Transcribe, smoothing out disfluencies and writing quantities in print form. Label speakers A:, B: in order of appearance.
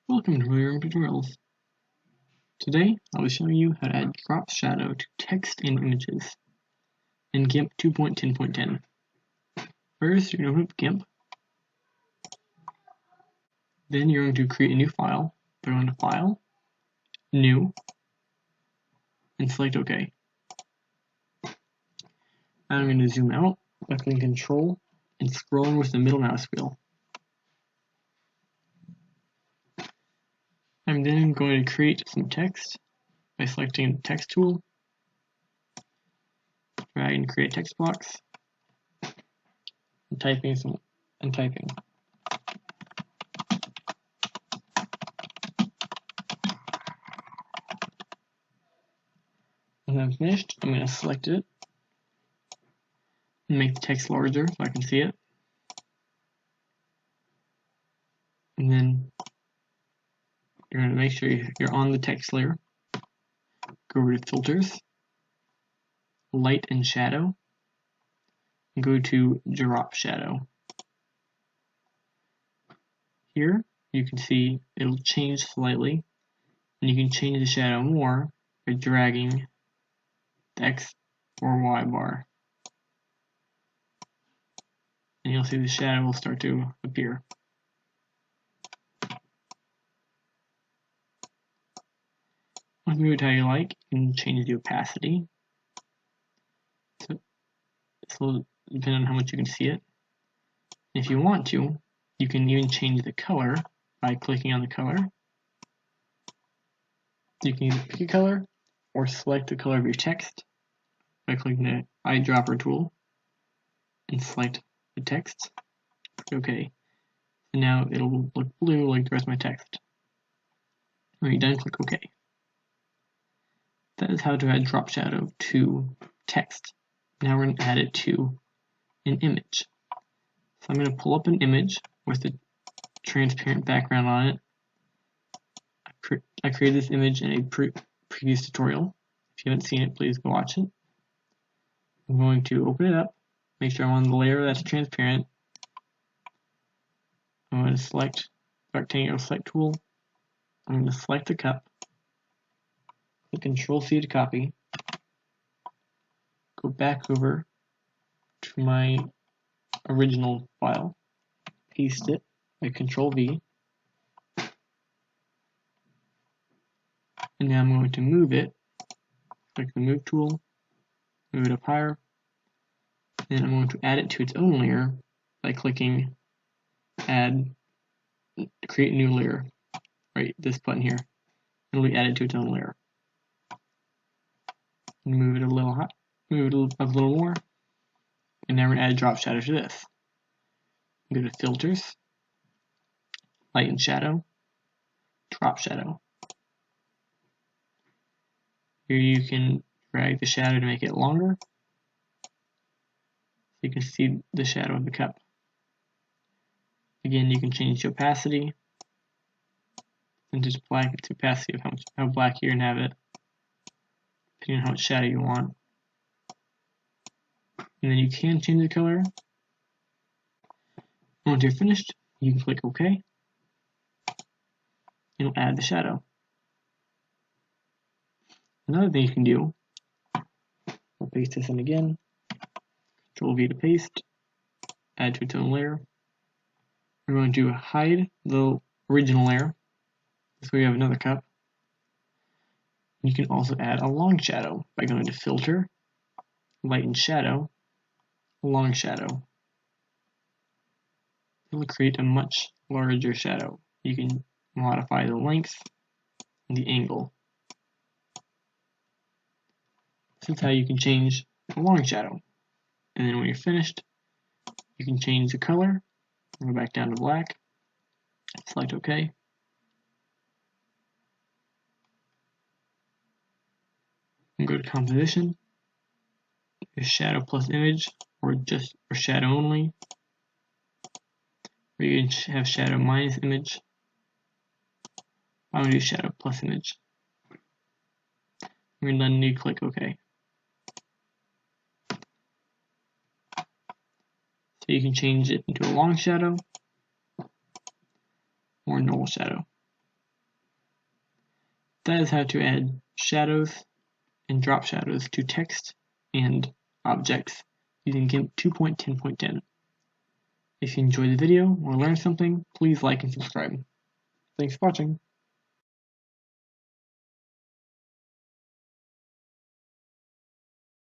A: Welcome to Gimp Tutorials. Today, I'll be showing you how to add drop shadow to text and images in Gimp 2.10.10. First, you're going to open up Gimp. Then you're going to create a new file. Go into File, New, and select OK. Now I'm going to zoom out by clicking Control and scrolling with the middle mouse wheel. I'm then going to create some text by selecting the Text tool, drag and create a text box, and typing. When I'm finished, I'm going to select it and make the text larger so I can see it. And then you're going to make sure you're on the text layer. Go over to Filters, Light and Shadow, and go to Drop Shadow. Here you can see it'll change slightly, and you can change the shadow more by dragging the X or Y bar. And you'll see the shadow will start to appear. Once you move it how you like, you can change the opacity. So this will depend on how much you can see it. If you want to, you can even change the color by clicking on the color. You can either pick a color or select the color of your text by clicking the eyedropper tool and select the text. OK. So now it'll look blue like the rest of my text. When you're done, click OK. That is how to add drop shadow to text. Now we're going to add it to an image. So I'm going to pull up an image with a transparent background on it. I created this image in a previous tutorial. If you haven't seen it, please go watch it. I'm going to open it up, make sure I'm on the layer that's transparent. I'm going to select the rectangular select tool. I'm going to select the cup. Click Control-C to copy. Go back over to my original file. Paste it by Control-V. And now I'm going to move it. Click the Move tool. Move it up higher. Then I'm going to add it to its own layer by clicking Create New Layer. Right, this button here. It'll be added to its own layer. And move it a little high, move it up a little more. And now we're going to add a drop shadow to this. Go to Filters, Light and Shadow, Drop Shadow. Here you can drag the shadow to make it longer. So you can see the shadow of the cup. Again, you can change the opacity. And just black it's the opacity of how black you can have it, depending on how much shadow you want. And then you can change the color. Once you're finished, you can click OK. It'll add the shadow. Another thing you can do, I'll paste this in again. Control-V to paste. Add to its own layer. We're going to hide the original layer. This way we have another cup. You can also add a long shadow by going to Filter, Light and Shadow, Long Shadow. It will create a much larger shadow. You can modify the length and the angle. This is how you can change a long shadow. And then when you're finished, you can change the color. Go back down to black. Select OK. And go to Composition. There's Shadow plus Image, or Shadow only. Or you can have Shadow minus Image. I'm going to do Shadow plus Image. And then you click OK. So you can change it into a long shadow, normal shadow. That is how to add shadows and drop shadows to text and objects using Gimp 2.10.10. If you enjoyed the video or learned something, please like and subscribe. Thanks for watching.